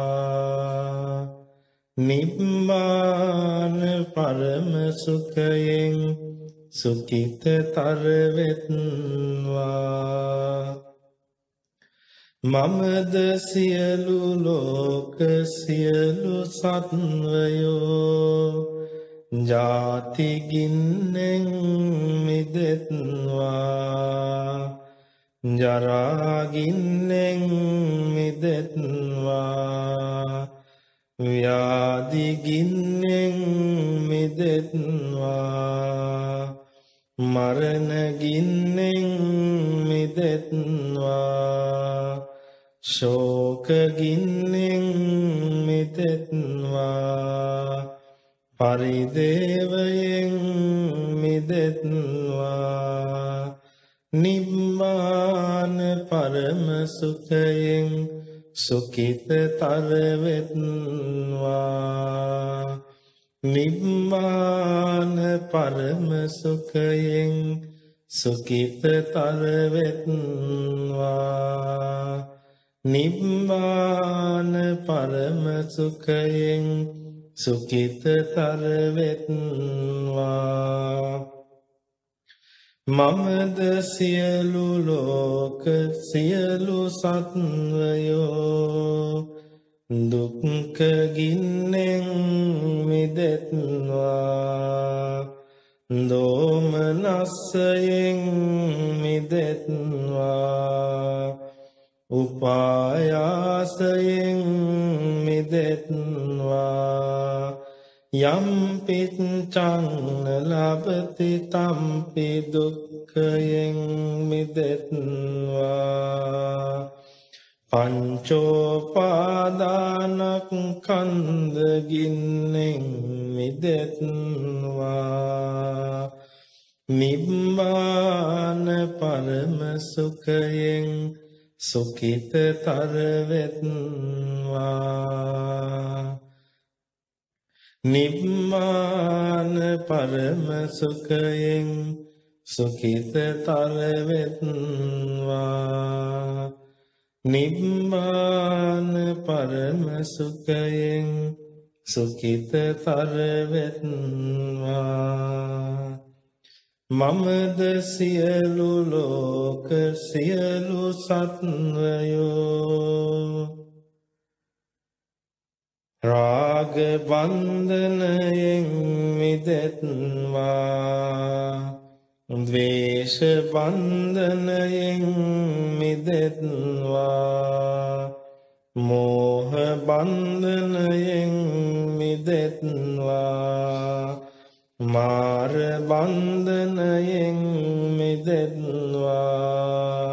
නිබ්බාන පරම සුඛයෙන් සුඛිතතර වෙත්වා මමද සියලු ලෝක සියලු සත්වයෝ ජාති ගින්නෙන් මිදෙත්වා ජරා ගින්නෙන් මිදෙත්වා ව්‍යාධි ගින්නෙන් මිදෙත්වා මරණ ගින්නෙන් මිදෙත්වා ශෝක ගින්නෙන් මිදෙත්වා පරිදේවයෙන් මිදෙත්වා නිබ්බාන පරම සුඛයෙන් සුඛිතතර වෙත්වා නිබ්බාන පරම සුඛයෙන් සුඛිතතර වෙත්වා නිබ්බාන පරම සුඛයෙන් සුඛිතතර වෙත්වා මමද සියලු ලෝක සියලු සත්වයෝ දුක්ඛ ගින්නෙන් මිදෙත්වා දෝමනස්සයෙන් මිදෙත්වා උපායාසයෙන් මිදෙත්වා යම්පිච්ඡං ලබති තම්පි දුක්ඛයෙන් මිදෙත්වා පංචෝපාදානස්කන්ධ මිදෙත්වා නිබ්බාන පරම සුඛයෙන් සුඛිතතර වෙත්වා නිබ්බාන පරම සුඛයෙන් සුඛිතතර වෙත්වා නිබ්බාන පරම සුඛයෙන් සුඛිතතර වෙත්වා මමද සියලු ලෝක සියලු සත්වයෝ රාග බන්ධනයෙන් මිදෙත්වා ද්වේෂ බන්ධනයෙන් මිදෙත්වා මෝහ බන්ධනයෙන් මිදෙත්වා මාර බන්ධනයෙන් මිදෙත්වා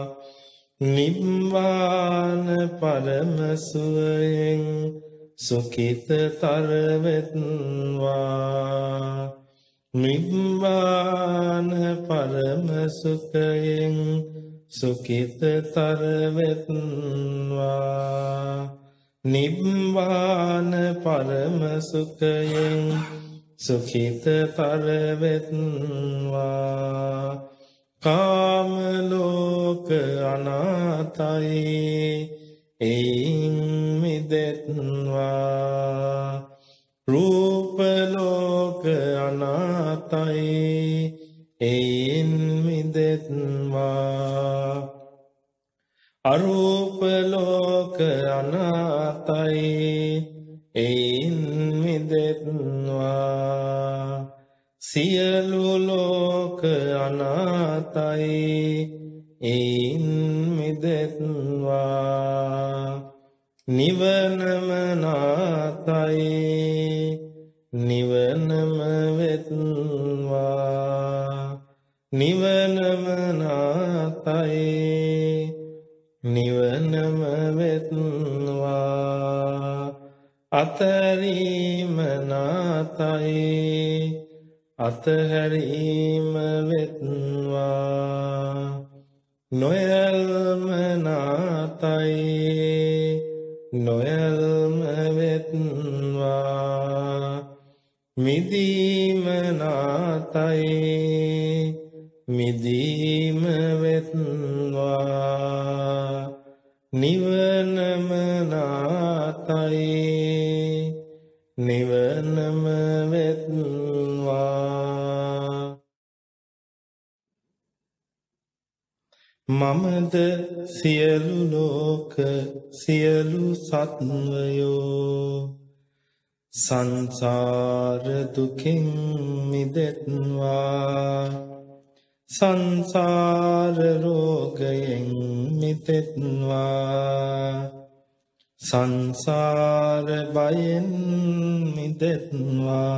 නිබ්බාන පරම සුවයෙන් සුඛිතතර වෙත්වා නිබ්බාන පරම සුඛයෙන් සුඛිතතර වෙත්වා නිබ්බාන පරම සුඛයෙන් සුඛිතතර වෙත්වා කාම ලෝක අනාතයි එයින් මිදෙත්වා රූප ලෝක අනාතයි එයින් මිදෙත්වා අරූප ලෝක අනාතයි එයින් මිදෙත්වා සියලු ලෝක අනාතයි එයින් මිදෙත්වා නිවනම නාතයි නිවනම වෙත්වා නිවනම නාතයි නිවනම වෙත්වා අතරීම නාතයි අතහැරීම වෙත්වා නොයල්ම නාතයි නොයල්ම වෙත්වා මිදීම නාතයි මිදීම වෙත්වා නිවනම නාතයි නිවනම වෙත්වා මමද සියලු ලෝක සියලු සත්වයෝ සංසාර දුකින් මිදෙත්වා සංසාර රෝගයෙන් මිදෙත්වා සංසාර බයෙන් මිදෙත්වා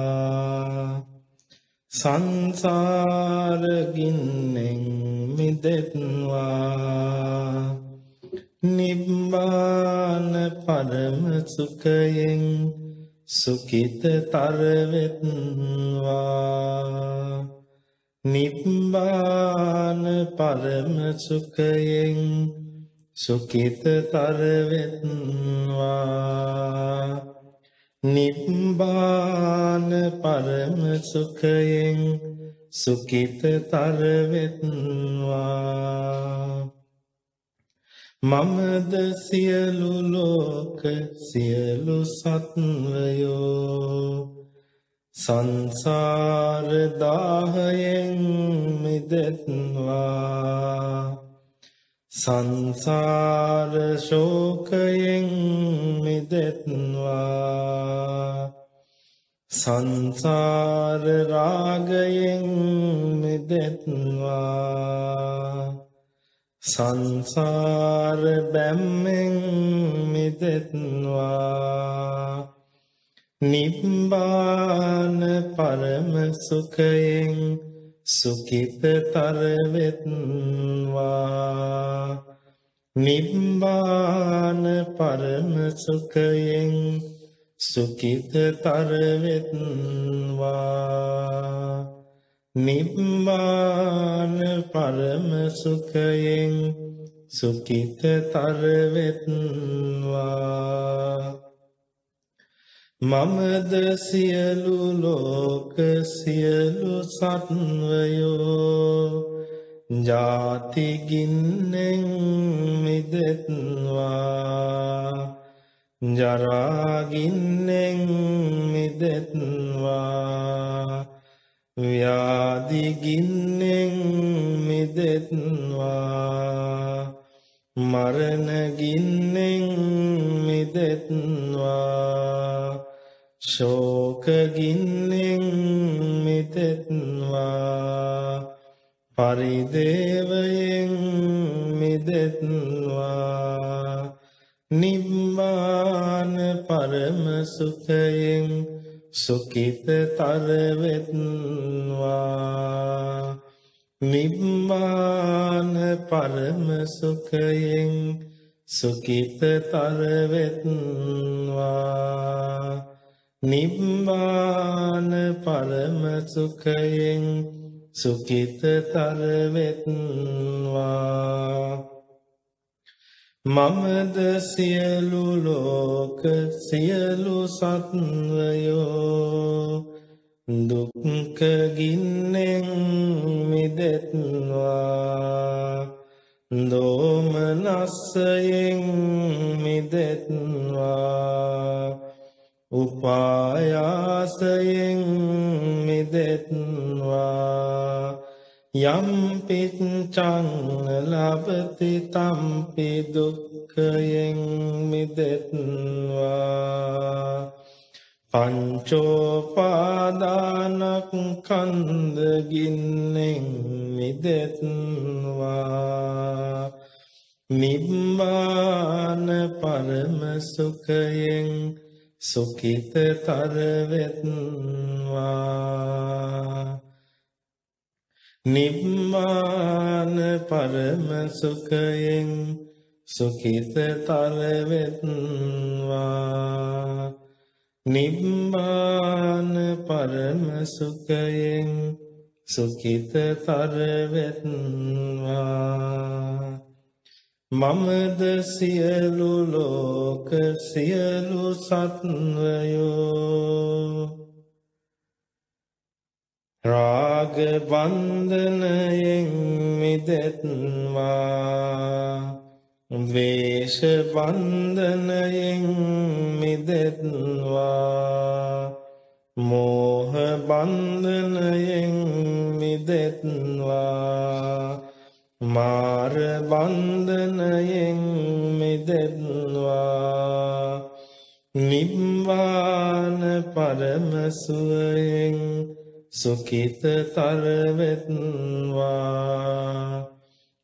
සංසාර ගින්නෙන් මිදෙත්වා නිබ්බාන පරම සුඛයෙන් සුඛිතතර වෙත්වා නිබ්බාන පරම සුඛයෙන් සුඛිතතර වෙත්වා නිබ්බාන පරම සුඛයෙන් සුඛිතතර වෙත්වා මමද සියලු ලෝක සියලු සත්වයෝ සංසාර දාහයෙන් මිදෙත්වා සංසාර ශෝකයෙන් මිදෙත්වා සංසාර රාගයෙන් මිදෙත්වා සංසාර බැම්මෙන් මිදෙත්වා නිබ්බාන පරම සුඛයෙන් සුඛිතතර වෙත්වා නිබ්බාන පරම සුඛයෙන් සුඛිතතර වෙත්වා නිබ්බාන පරම සුඛයෙන් සුඛිතතර වෙත්වා මමද සියලු ලෝක සියලු සත්වයෝ ජාති ගින්නෙන් මිදෙත්වා ජරා ගින්නෙන් මිදෙත්වා ව්‍යාධි ගින්නෙන් මිදෙත්වා මරණ ගින්නෙන් මිදෙත්වා ශෝක ගින්නෙන් මිදෙත්වා පරිදේවයෙන් මිදෙත්වා නිබ්බාන පරම සුඛයෙන් සුඛිතතර වෙත්වා නිබ්බාන පරම සුඛයෙන් සුඛිතතර වෙත්වා නිබ්බාන පරම සුඛයෙන් සුඛිතතර වෙත්වා මමද සියලු ලෝක සියලු සත්වයෝ දුක්ඛ ගින්නෙන් මිදෙත්වා දෝමනස්සයෙන් මිදෙත්වා උපායාසයෙන් මිදෙත්වා යම් පිච්ඡං ලබති තම්පි දුක්ඛයෙන් මිදෙත්වා පංචෝපාදානස්කන්ධ ගින්නෙන් මිදෙත්වා නිබ්බාන පරම සුඛයෙන් සුඛිතතර වෙත්වා නිබ්බාන පරම සුඛයෙන් සුඛිතතර වෙත්වා නිබ්බාන පරම සුඛයෙන් සුඛිතතර වෙත්වා මමද සියලු ලෝක සියලු සත්වයෝ රාග බන්ධනයෙන් මිදෙත්වා ද්වේෂ බන්ධනයෙන් මිදෙත්වා මෝහ බන්ධනයෙන් මිදෙත්වා මාර බන්ධනයෙන් මිදෙත්වා නිබ්බාන පරම සුවයෙන් සුඛිතතර වෙත්වා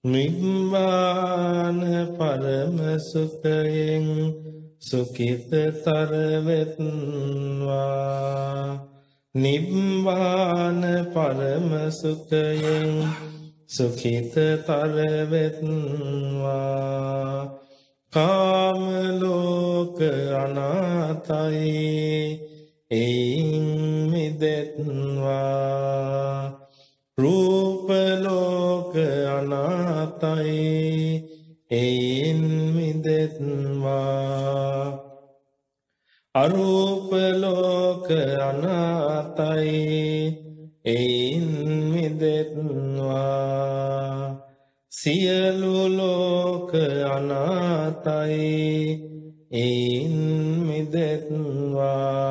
නිබ්බාන පරම සුඛයෙන් සුඛිතතර වෙත්වා නිබ්බාන පරම සුඛයෙන් සුඛිතතර වෙත්වා කාම ලෝක අනාතයි එයින් මිදෙත්වා රූප ලෝක අනාතයි එයින් මිදෙත්වා අරූප ලෝක අනාතයි එයින් මිදෙත්වා සියලු ලෝක අනාතයි එයින් මිදෙත්වා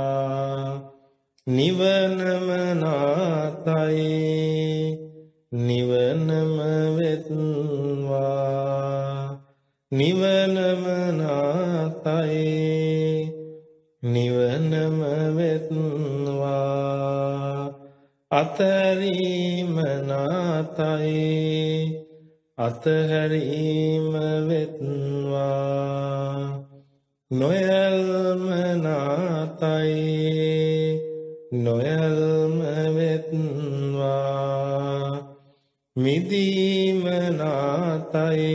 නිවනම නාතයි නිවනම වෙත්වා නිවනම නාතයි නිවනම වෙත්වා අතරීම නාතයි අතහැරීම වෙත්වා නොයල්ම නාතයි නොයල්ම වෙත්වා මිදීම නාතයි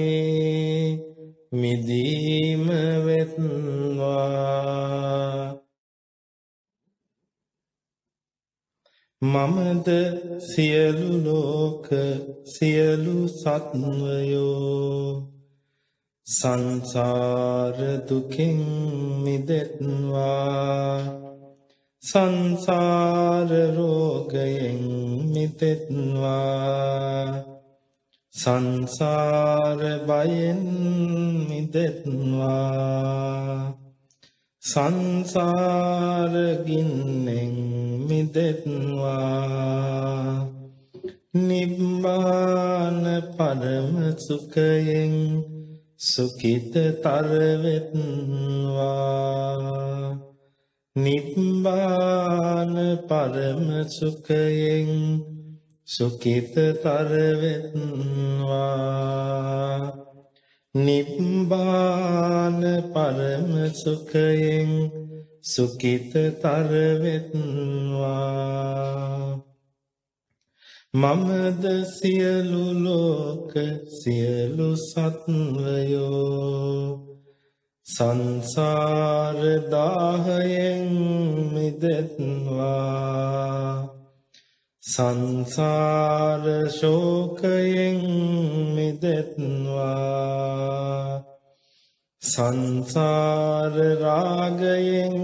මිදීම වෙත්වා මමද සියලු ලෝක සියලු සත්වයෝ සංසාර දුකින් මිදෙත්වා සංසාර රෝගයෙන් මිදෙත්වා සංසාර බයෙන් මිදෙත්වා සංසාර ගින්නෙන් මිදෙත්වා නිබ්බාන පරම සුඛයෙන් සුඛිතතර වෙත්වා නිබ්බාන පරම සුඛයෙන් සුඛිතතර වෙත්වා නිබ්බාන පරම සුඛයෙන් සුඛිතතර වෙත්වා මමද සියලු ලෝක සියලු සත්වයෝ සංසාර දාහයෙන් මිදෙත්වා සංසාර ශෝකයෙන් මිදෙත්වා සංසාර රාගයෙන්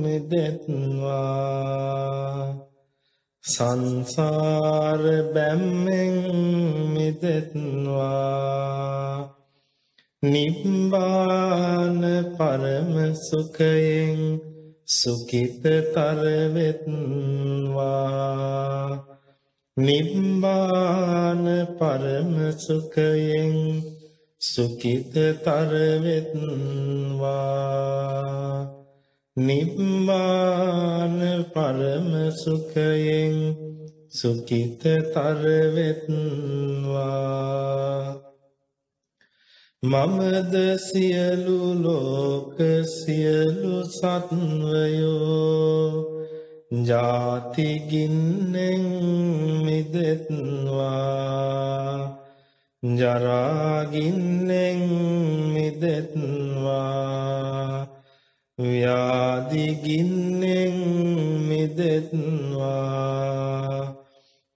මිදෙත්වා සංසාර බැම්මෙන් මිදෙත්වා නිබ්බාන පරම සුඛයෙන් සුඛිතතර වෙත්වා නිබ්බාන පරම සුඛයෙන් සුඛිතතර වෙත්වා නිබ්බාන පරම සුඛයෙන් සුඛිතතර වෙත්වා මමද සියලු ලෝක සියලු සත්වයෝ ජාති ගින්නෙන් මිදෙත්වා ජරා ගින්නෙන් මිදෙත්වා ව්‍යාධි ගින්නෙන් මිදෙත්වා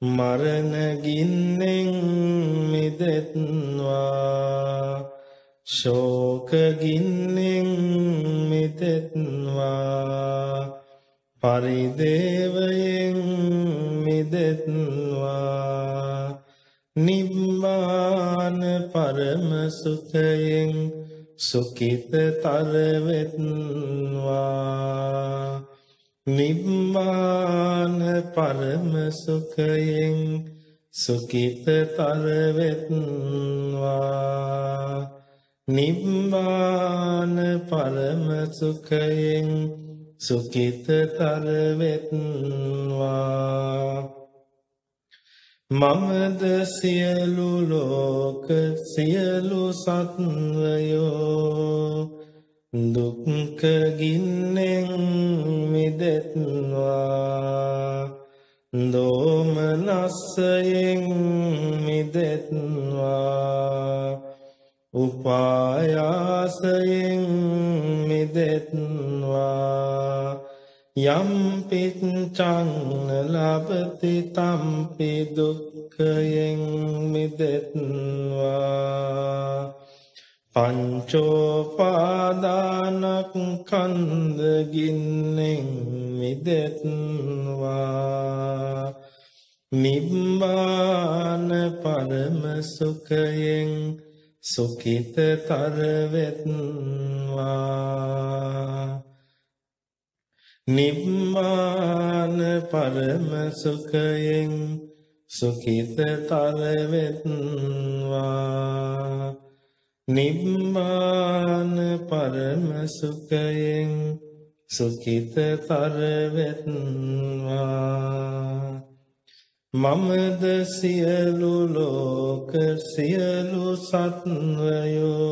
මරණ ගින්නෙන් මිදෙත්වා ශෝක ගින්නෙන් මිදෙත්වා පරිදේවයෙන් මිදෙත්වා නිබ්බාන පරම සුඛයෙන් සුඛිතතර වෙත්වා නිබ්බාන පරම සුඛයෙන් සුඛිතතර වෙත්වා නිබ්බාන පරම සුඛයෙන් සුඛිතතර වෙත්වා මමද සියලු ලෝක සියලු සත්වයෝ දුක්ඛ ගින්නෙන් මිදෙත්වා දෝමනස්සයෙන් මිදෙත්වා උපායාසයෙන් මිදෙත්වා යම්පිච්ඡං ලබති තම්පි දුක්ඛයෙන් මිදෙත්වා පංචෝපාදානස්කන්ධ මිදෙත්වා නිබ්බාන පරම සුඛයෙන් සුඛිතතර වෙත්වා නිබ්බාන පරම සුඛයෙන් සුඛිතතර වෙත්වා නිබ්බාන පරම සුඛයෙන් සුඛිතතර වෙත්වා මමද සියලු ලෝක සියලු සත්වයෝ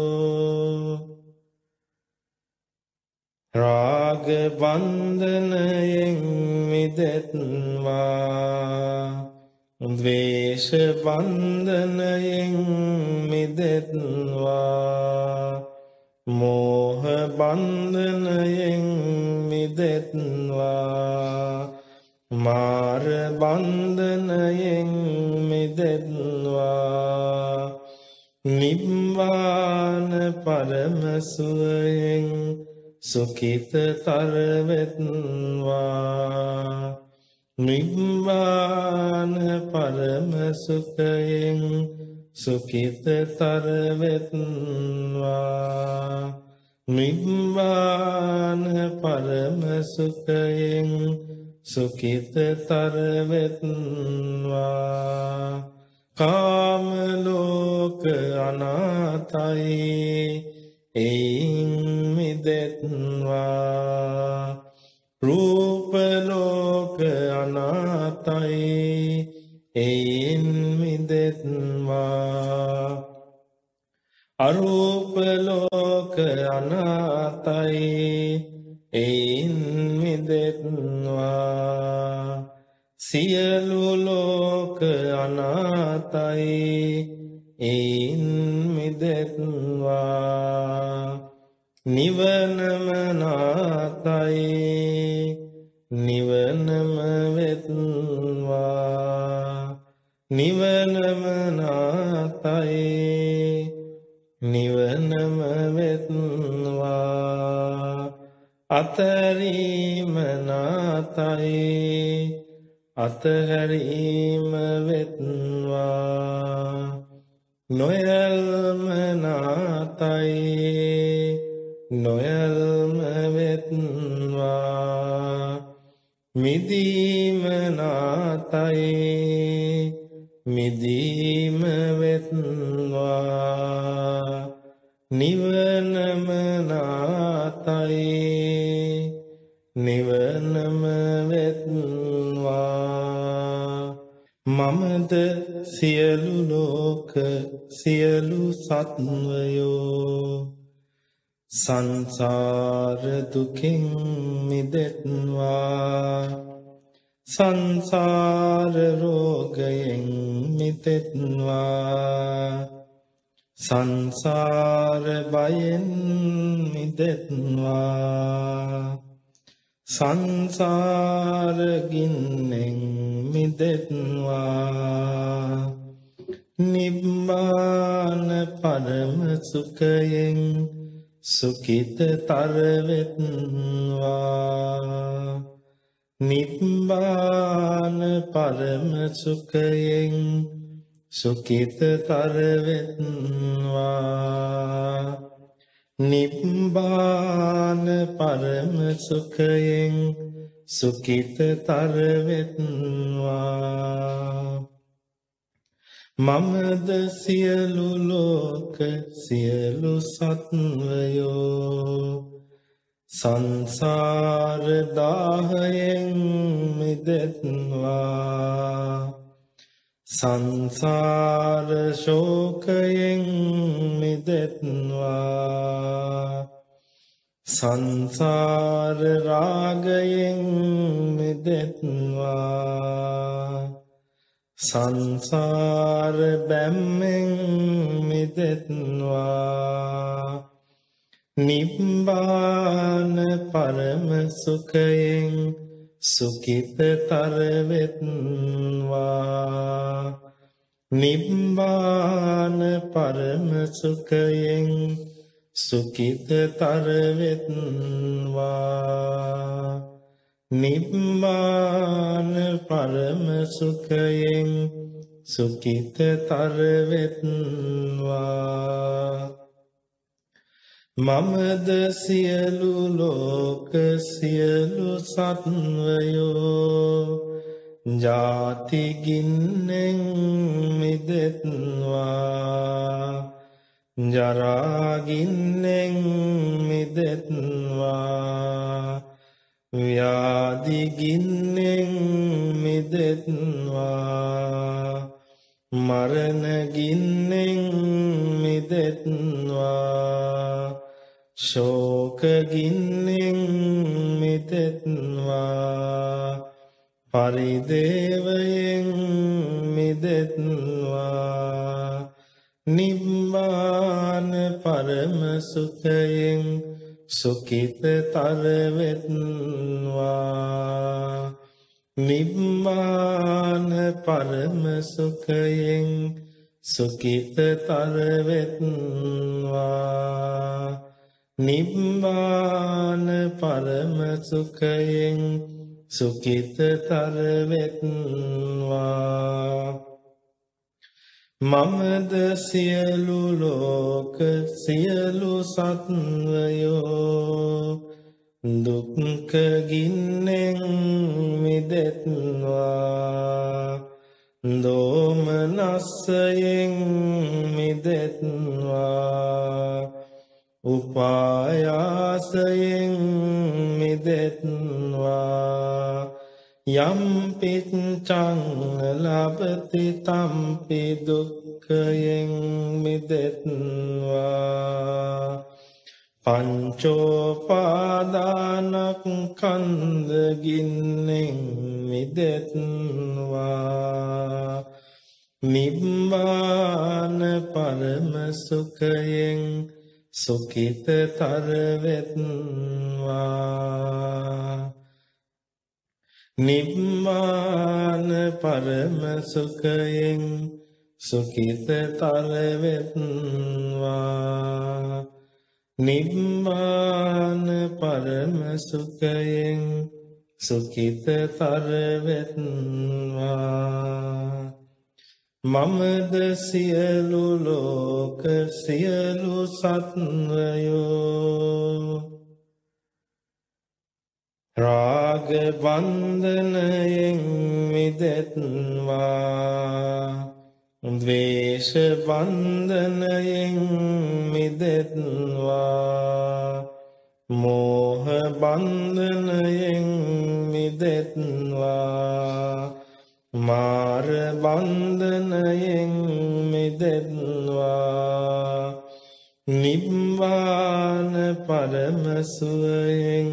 රාග බන්ධනයෙන් මිදෙත්වා ද්වේෂ බන්ධනයෙන් මිදෙත්වා මෝහ බන්ධනයෙන් මිදෙත්වා මාර බන්ධනයෙන් මිදෙත්වා නිබ්බාන පරම සුවයෙන් සුඛිතතර වෙත්වා නිබ්බාන පරම සුඛයෙන් සුඛිතතර වෙත්වා නිබ්බාන පරම සුඛයෙන් සුඛිතතර වෙත්වා කාම ලෝක අනාතයි එයින් මිදෙත්වා රූප ලෝක අනාතයි එයින් මිදෙත්වා අරූප ලෝක අනාතයි එයින් මිදෙත්වා සියලු ලෝක අනාතයි එයින් මිදෙත්වා නිවනම නාතයි නිවනම වෙත්වා නිවනම නාතයි නිවනම වෙත්වා අතරීම නාතයි අතහැරීම වෙත්වා නොයල්ම නාතයි නොයල්ම වෙත්වා මිදීම නාතයි මිදීම වෙත්වා නිවනම නාතයි නිවනම වෙත්වා මමද සියලු ලෝක සියලු සත්වයෝ සංසාර දුකින් මිදෙත්වා සංසාර රෝගයෙන් මිදෙත්වා සංසාර බයෙන් මිදෙත්වා සංසාර ගින්නෙන් මිදෙත්වා නිබ්බාන පරම සුඛයෙන් සුඛිතතර වෙත්වා නිබ්බාන පරම සුඛයෙන් සුඛිතතර වෙත්වා නිබ්බාන පරම සුඛයෙන් සුඛිතතර වෙත්වා මමද සියලු ලෝක සියලු සත්වයෝ සංසාර දාහයෙන් මිදෙත්වා සංසාර ශෝකයෙන් මිදෙත්වා සංසාර රාගයෙන් මිදෙත්වා සංසාර බැම්මෙන් මිදෙත්වා නිබ්බාන පරම සුඛයෙන් සුඛිතතර වෙත්වා නිබ්බාන පරම සුඛයෙන් සුඛිතතර වෙත්වා නිබ්බාන පරම සුඛයෙන් සුඛිතතර වෙත්වා මමද සියලු ලෝක සියලු සත්වයෝ ජාති ගින්නෙන් මිදෙත්වා ජරා ගින්නෙන් මිදෙත්වා ව්‍යාධි ගින්නෙන් මිදෙත්වා මරණ ගින්නෙන් මිදෙත්වා ශෝක ගින්නෙන් මිදෙත්වා පරිදේවයෙන් මිදෙත්වා නිබ්බාන පරම සුඛයෙන් සුඛිතතර වෙත්වා නිබ්බාන පරම සුඛයෙන් සුඛිතතර වෙත්වා නිබ්බාන පරම සුඛයෙන් සුඛිතතර වෙත්වා මමද සියලු ලෝක සියලු සත්වයෝ දුක්ඛ ගින්නෙන් මිදෙත්වා දෝමනස්සයෙන් මිදෙත්වා උපායාසයෙන් මිදෙත්වා යම් පිච්ඡං ලබති තම්පි දුක්ඛයෙන් මිදෙත්වා පංචෝපාදානස්කන්ධ ගින්නෙන් මිදෙත්වා නිබ්බාන පරම සුඛයෙන් සුඛිතතර වෙත්වා නිබ්බාන පරම සුඛයෙන් සුඛිතතර වෙත්වා නිබ්බාන පරම සුඛයෙන් සුඛිතතර වෙත්වා මමද සියලු ලෝක සියලු සත්වයෝ රාග බන්ධනයෙන් මිදෙත්වා ද්වේෂ බන්ධනයෙන් මිදෙත්වා මෝහ බන්ධනයෙන් මිදෙත්වා මාර බන්ධනයෙන් මිදෙත්වා නිබ්බාන පරම සුවයෙන්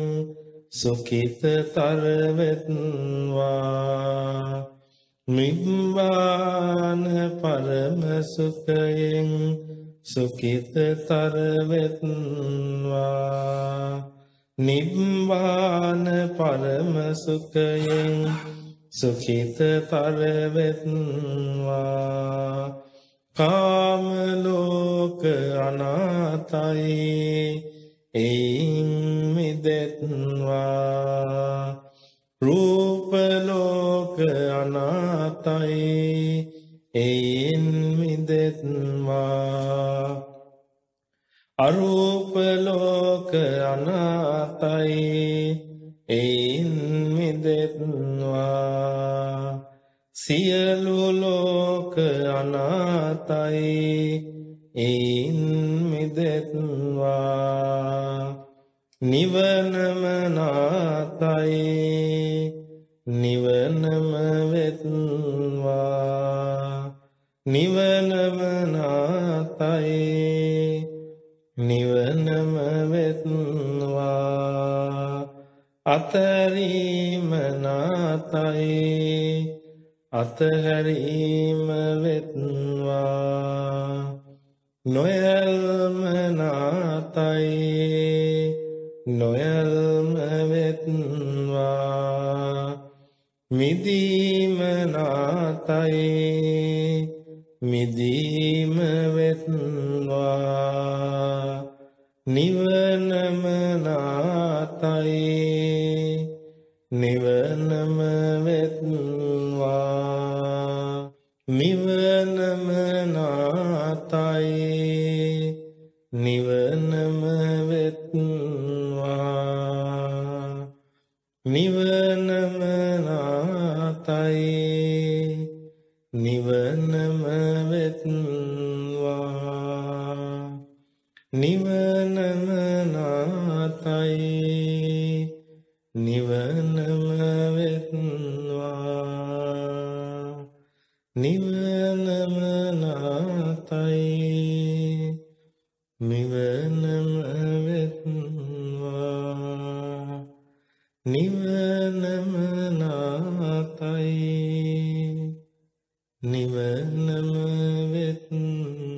සුඛිතතර වෙත්වා නිබ්බාන පරම සුඛයෙන් සුඛිතතර වෙත්වා නිබ්බාන පරම සුඛයෙන් සුඛිතතර වෙත්වා කාම ලෝක අනාතයි එයින් මිදෙත්වා රූප ලෝක අනාතයි එයින් මිදෙත්වා අරූප ලෝක අනාතයි එයින් මිදෙත්වා සියලු ලෝක අනාතයි එයින් මිදෙත්වා නිවනම නාතයි නිවනම වෙත්වා නිවනම නාතයි නිවනම වෙත්වා අතරීම නාතයි අතහැරීම වෙත්වා නොයල්ම නාතයි නොයල්ම වෙත්වා මිදීම නාතයි මිදීම වෙත්වා නිවනම නාතයි නිවනම වෙත්වා නිවනම නාතයි නිවනම වෙත්වා නිවනම නාතයි නිවනම වෙත්වා නිවනම නාතයි නිවනම වෙත්වා නිවනම නාතයි නිවනම වෙත්වා නිවනම නාතයි නිවනම වෙත්වා